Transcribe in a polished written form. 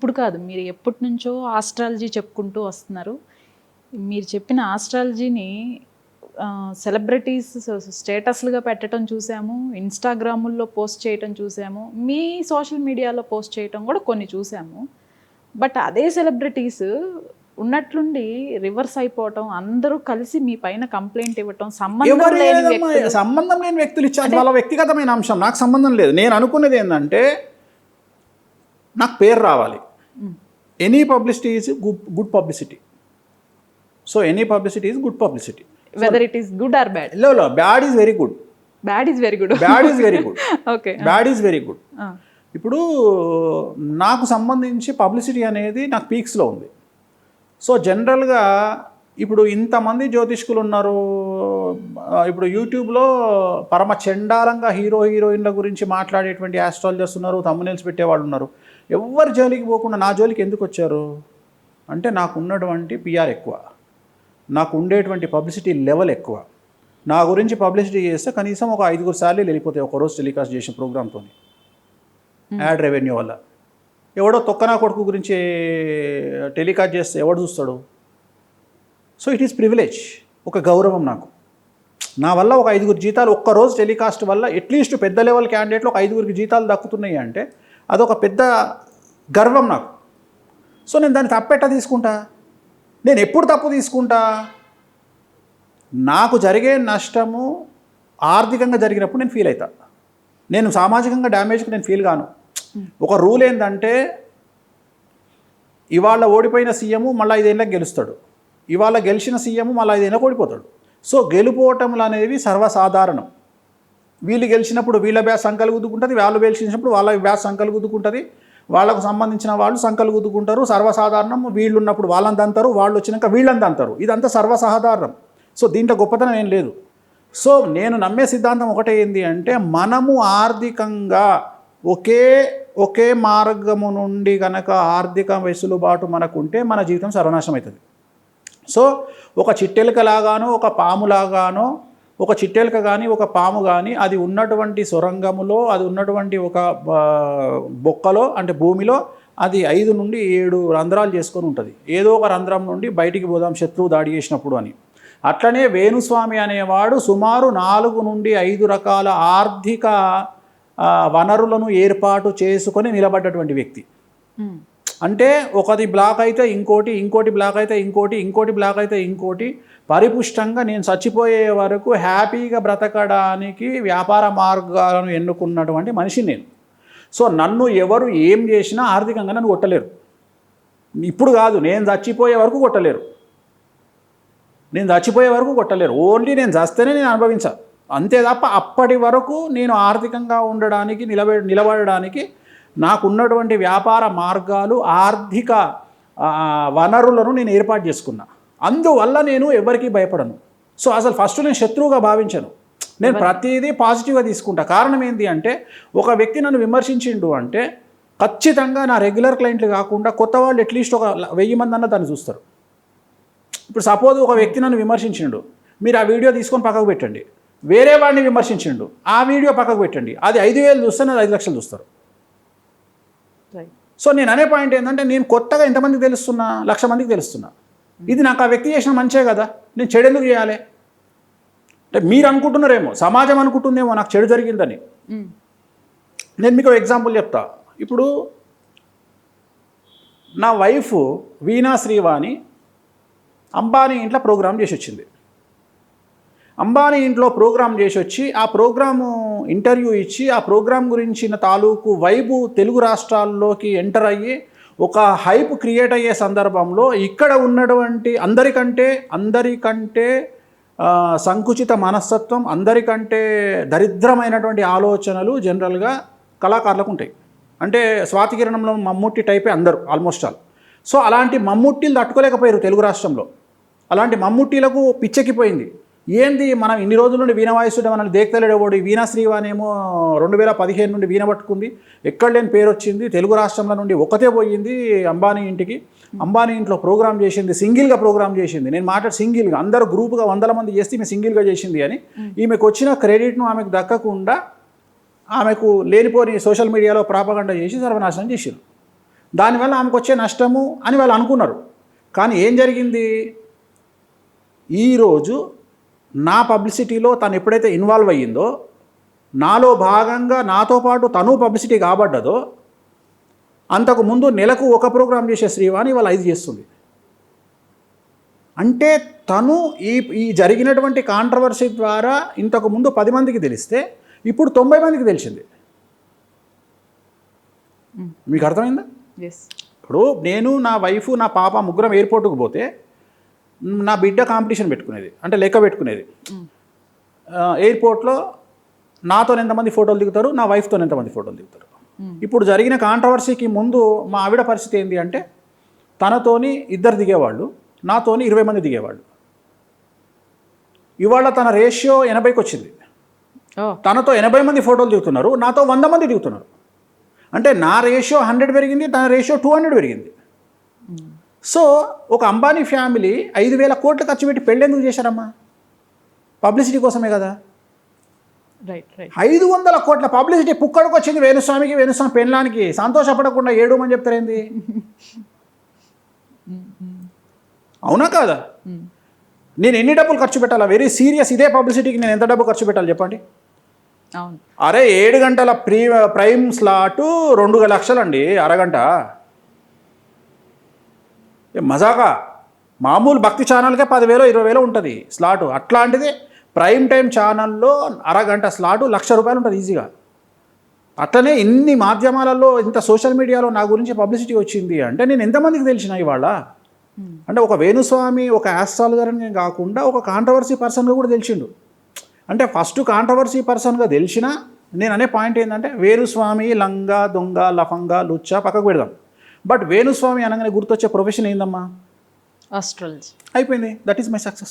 ఇప్పుడు కాదు, మీరు ఎప్పటి నుంచో ఆస్ట్రాలజీ చెప్పుకుంటూ వస్తున్నారు. మీరు చెప్పిన ఆస్ట్రాలజీని సెలబ్రిటీస్ స్టేటస్లుగా పెట్టడం చూసాము, ఇన్స్టాగ్రాముల్లో పోస్ట్ చేయటం చూసాము, మీ సోషల్ మీడియాలో పోస్ట్ చేయటం కూడా కొన్ని చూసాము. బట్ అదే సెలబ్రిటీస్ ఉన్నట్లుండి రివర్స్ అయిపోవటం, అందరూ కలిసి మీ పైన కంప్లైంట్ ఇవ్వటం, సంబంధం లేని వ్యక్తులు ఇచ్చారు. వాళ్ళ వ్యక్తిగతమైన అంశం, నాకు సంబంధం లేదు. నేను అనుకున్నది ఏంటంటే నాకు పేరు రావాలి. Any publicity is good publicity. So any publicity is good publicity, whether it is good or bad. లో bad is very good. Bad is very good. Bad is very good. Okay, bad is very good. ఇప్పుడు నాకు సంబంధించి publicity అనేది నాకు పీక్స్లో ఉంది. So జనరల్గా ఇప్పుడు ఇంతమంది జ్యోతిష్కులు ఉన్నారు. ఇప్పుడు యూట్యూబ్లో పరమ చండాలంగా హీరోయిన్ల గురించి మాట్లాడేటువంటి ఆస్ట్రాలజర్స్ ఉన్నారు, థంబ్నెయిల్స్ పెట్టేవాళ్ళు ఉన్నారు. ఎవరి జోలికి పోకుండా నా జోలికి ఎందుకు వచ్చారు అంటే నాకు ఉన్నటువంటి పిఆర్ ఎక్కువ, నాకు ఉండేటువంటి పబ్లిసిటీ లెవెల్ ఎక్కువ. నా గురించి పబ్లిసిటీ చేస్తే కనీసం ఒక 5 సార్లు వెళ్ళిపోతాయి ఒకరోజు టెలికాస్ట్ చేసిన ప్రోగ్రామ్తో, యాడ్ రెవెన్యూ వల్ల. ఎవడో తొక్కనా కొడుకు గురించి టెలికాస్ట్ చేస్తే ఎవడు చూస్తాడు? సో ఇట్ ఈస్ ప్రివిలేజ్, ఒక గౌరవం నాకు. నా వల్ల ఒక 5 జీతాలు ఒక్కరోజు టెలికాస్ట్ వల్ల అట్లీస్ట్ పెద్ద లెవెల్ క్యాండిడేట్లు ఒక 5 జీతాలు దక్కుతున్నాయి అంటే అదొక పెద్ద గర్వం నాకు. సో నేను దాన్ని తప్పెట్టా తీసుకుంటా? నేను ఎప్పుడు తప్పు తీసుకుంటా? నాకు జరిగే నష్టము ఆర్థికంగా జరిగినప్పుడు నేను ఫీల్ అవుతా. నేను సామాజికంగా డ్యామేజ్కి నేను ఫీల్ కాను. ఒక రూల్ ఏంటంటే ఇవాళ ఓడిపోయిన సీఎం మళ్ళీ 5 ఏళ్ళకి గెలుస్తాడు, ఇవాళ గెలిచిన సీఎం మళ్ళీ 5 ఏళ్ళకి ఓడిపోతాడు. సో గెలుపోవటములు అనేవి సర్వసాధారణం. వీళ్ళు గెలిచినప్పుడు వీళ్ళ బ్యాచ్ సంకలు గుద్దుకుంటుంది, వాళ్ళు గెలిచినప్పుడు వాళ్ళ బ్యాచ్ సంకలు గుద్దుకుంటుంది, వాళ్ళకు సంబంధించిన వాళ్ళు సంకలు గుద్దుకుంటారు. సర్వసాధారణం. వీళ్ళు ఉన్నప్పుడు వాళ్ళని దంతారు, వాళ్ళు వచ్చినాక వీళ్ళని దంతారు. ఇదంతా సర్వసాధారణం. సో దీంట్లో గొప్పతనం ఏం లేదు. సో నేను నమ్మే సిద్ధాంతం ఒకటే ఏంటి అంటే మనము ఆర్థికంగా ఒకే మార్గము నుండి కనుక ఆర్థిక వెసులుబాటు మనకుంటే మన జీవితం సర్వనాశనం అవుతుంది. సో ఒక చిట్టెలకలాగానో ఒక పాములాగానో, ఒక చిట్టెలక కానీ ఒక పాము కానీ అది ఉన్నటువంటి సొరంగములో, అది ఉన్నటువంటి ఒక బొక్కలో అంటే భూమిలో అది 5 నుండి 7 రంధ్రాలు చేసుకొని ఉంటుంది. ఏదో ఒక రంధ్రం నుండి బయటికి పోదాం శత్రువు దాడి చేసినప్పుడు అని. అట్లనే వేణుస్వామి అనేవాడు సుమారు 4 నుండి 5 రకాల ఆర్థిక వనరులను ఏర్పాటు చేసుకొని నిలబడ్డటువంటి వ్యక్తి. అంటే ఒకటి బ్లాక్ అయితే ఇంకోటి, ఇంకోటి బ్లాక్ అయితే ఇంకోటి, ఇంకోటి బ్లాక్ అయితే ఇంకోటి, పరిపుష్టంగా నేను చచ్చిపోయే వరకు హ్యాపీగా బ్రతకడానికి వ్యాపార మార్గాలను ఎన్నుకున్నటువంటి మనిషి నేను. సో నన్ను ఎవరు ఏం చేసినా ఆర్థికంగా నన్ను కొట్టలేరు. ఇప్పుడు కాదు, నేను చచ్చిపోయే వరకు కొట్టలేరు. నేను చచ్చిపోయే వరకు కొట్టలేరు. ఓన్లీ నేను చస్తేనే నేను అనుభవించాను అంతే తప్ప అప్పటి వరకు నేను ఆర్థికంగా ఉండడానికి నిలబడడానికి నాకున్నటువంటి వ్యాపార మార్గాలు, ఆర్థిక వనరులను నేను ఏర్పాటు చేసుకున్నా. అందువల్ల నేను ఎవరికీ భయపడను. సో అసలు ఫస్ట్ నేను శత్రువుగా భావించను. నేను ప్రతిదీ పాజిటివ్గా తీసుకుంటా. కారణం ఏంటి అంటే ఒక వ్యక్తి నన్ను విమర్శించిండు అంటే ఖచ్చితంగా నా రెగ్యులర్ క్లయింట్లు కాకుండా కొత్త వాళ్ళు అట్లీస్ట్ ఒక 1000 మంది అన్న దాన్ని చూస్తారు. ఇప్పుడు సపోజ్ ఒక వ్యక్తి నన్ను విమర్శించిండు, మీరు ఆ వీడియో తీసుకొని పక్కకు పెట్టండి. వేరే వాడిని విమర్శించిండు, ఆ వీడియో పక్కకు పెట్టండి. అది 5,000 చూస్తే అది 5 లక్షలు చూస్తారు. సో నేను అనే పాయింట్ ఏంటంటే నేను కొత్తగా ఎంతమందికి తెలుస్తున్నా? 1,00,000 మందికి తెలుస్తున్నా. ఇది నాకు ఆ వ్యక్తి చేసిన మంచే కదా, నేను చెడు ఎందుకు చేయాలి? అంటే మీరు అనుకుంటున్నారేమో, సమాజం అనుకుంటుందేమో నాకు చెడు జరిగిందని. నేను మీకు ఎగ్జాంపుల్ చెప్తా. ఇప్పుడు నా వైఫ్ వీణా శ్రీవాణి అంబానీ ఇంట్లో ప్రోగ్రామ్ చేసి వచ్చింది. అంబానీ ఇంట్లో ప్రోగ్రామ్ చేసి వచ్చి ఆ ప్రోగ్రాము ఇంటర్వ్యూ ఇచ్చి ఆ ప్రోగ్రాం గురించిన తాలూకు వైబు తెలుగు రాష్ట్రాల్లోకి ఎంటర్ అయ్యి ఒక హైప్ క్రియేట్ అయ్యే సందర్భంలో ఇక్కడ ఉన్నటువంటి అందరికంటే సంకుచిత మనస్తత్వం, అందరికంటే దరిద్రమైనటువంటి ఆలోచనలు జనరల్గా కళాకారులకు ఉంటాయి. అంటే స్వాతికిరణంలో మమ్ముట్టి టైపే అందరూ ఆల్మోస్ట్ ఆల్. సో అలాంటి మమ్ముట్టీలు తట్టుకోలేకపోయారు తెలుగు రాష్ట్రంలో. అలాంటి మమ్ముట్టీలకు పిచ్చెక్కిపోయింది. ఏంది మనం ఇన్ని రోజుల నుండి వీణ వాయిస్తుంటే మనల్ని దేక్తలేడేవాడు. వీణా శ్రీవాణేమో 2015 నుండి వీణ పట్టుకుంది, ఎక్కడ లేని పేరు వచ్చింది. తెలుగు రాష్ట్రంలో నుండి ఒకతే పోయింది అంబానీ ఇంటికి. అంబానీ ఇంట్లో ప్రోగ్రామ్ చేసింది, సింగిల్గా ప్రోగ్రామ్ చేసింది. నేను సింగిల్గా, అందరూ గ్రూప్గా 100 మంది చేస్తే ఈమె సింగిల్గా చేసింది అని ఈమెకు వచ్చిన క్రెడిట్ను ఆమెకు దక్కకుండా ఆమెకు లేనిపోని సోషల్ మీడియాలో ప్రాపగండా చేసి సర్వనాశనం చేసింది. దానివల్ల ఆమెకు వచ్చే నష్టము అని వాళ్ళు అనుకున్నారు. కానీ ఏం జరిగింది, ఈరోజు నా పబ్లిసిటీలో తను ఎప్పుడైతే ఇన్వాల్వ్ అయ్యిందో, నాలో భాగంగా నాతో పాటు తను పబ్లిసిటీ కాబడ్డదో, అంతకుముందు నెలకు ఒక ప్రోగ్రాం చేసే శ్రీవాణి ఇవాళ 5 చేస్తుంది. అంటే తను ఈ జరిగినటువంటి కాంట్రవర్సీ ద్వారా ఇంతకుముందు 10 మందికి తెలిస్తే ఇప్పుడు 90 మందికి తెలిసింది. మీకు అర్థమైందా? ఇప్పుడు నేను, నా వైఫ్, నా పాప ముగ్గురం ఎయిర్పోర్ట్కి పోతే నా బిడ్డ కాంపిటీషన్ పెట్టుకునేది, అంటే లెక్క పెట్టుకునేది. ఎయిర్పోర్ట్లో నాతో ఎంతమంది ఫోటోలు దిగుతారు, నా వైఫ్తో ఎంతమంది ఫోటోలు దిగుతారు. ఇప్పుడు జరిగిన కాంట్రవర్సీకి ముందు మా ఆవిడ పరిస్థితి ఏంటి అంటే, తనతోని 2 దిగేవాళ్ళు, నాతోని 20 మంది దిగేవాళ్ళు. ఇవాళ తన రేషియో 80కి వచ్చింది. తనతో 80 మంది ఫోటోలు దిగుతున్నారు, నాతో 100 మంది దిగుతున్నారు. అంటే నా రేషియో 100 పెరిగింది, తన రేషియో 200 పెరిగింది. సో ఒక అంబానీ ఫ్యామిలీ 5,000 కోట్లు ఖర్చు పెట్టి పెళ్ళి ఎందుకు చేశారమ్మా? పబ్లిసిటీ కోసమే కదా. Right right. 500 కోట్ల పబ్లిసిటీ పుక్కడికి వచ్చింది వేణుస్వామికి, వేణుస్వామి పెళ్ళానికి. సంతోషపడకుండా ఏడుమని చెప్తారేంది? అవునా కాదా? నేను ఎన్ని డబ్బులు ఖర్చు పెట్టాలా? Very serious. ఇదే పబ్లిసిటీకి నేను ఎంత డబ్బు ఖర్చు పెట్టాలి చెప్పండి? అవును. అరే 7 గంటల ప్రైమ్ స్లాటు 2 లక్షలండి అరగంట. మజాకా. మామూలు భక్తి ఛానల్కే 10,000 20,000 ఉంటుంది స్లాటు. అట్లాంటిది ప్రైమ్ టైం ఛానల్లో అరగంట స్లాటు ₹1,00,000 ఉంటుంది ఈజీగా. అట్లనే ఇన్ని మాధ్యమాలలో, ఇంత సోషల్ మీడియాలో నా గురించి పబ్లిసిటీ వచ్చింది అంటే నేను ఎంతమందికి తెలిసిన ఇవాళ? అంటే ఒక వేణుస్వామి, ఒక ఆస్ట్రాలజర్ అని కాకుండా ఒక కాంట్రవర్సీ పర్సన్గా కూడా తెలిసిండు. అంటే ఫస్ట్ కాంట్రవర్సీ పర్సన్గా తెలిసిన నేను అనే పాయింట్ ఏంటంటే, వేణుస్వామి లంగా, దొంగ, లఫంగా, లుచ్చా పక్కకు పెడదాం. బట్ వేణుస్వామి అనగానే గుర్తొచ్చే ప్రొఫెషన్ ఏందమ్మా? ఆస్ట్రాలజీ. అయిపోయింది. That is my success.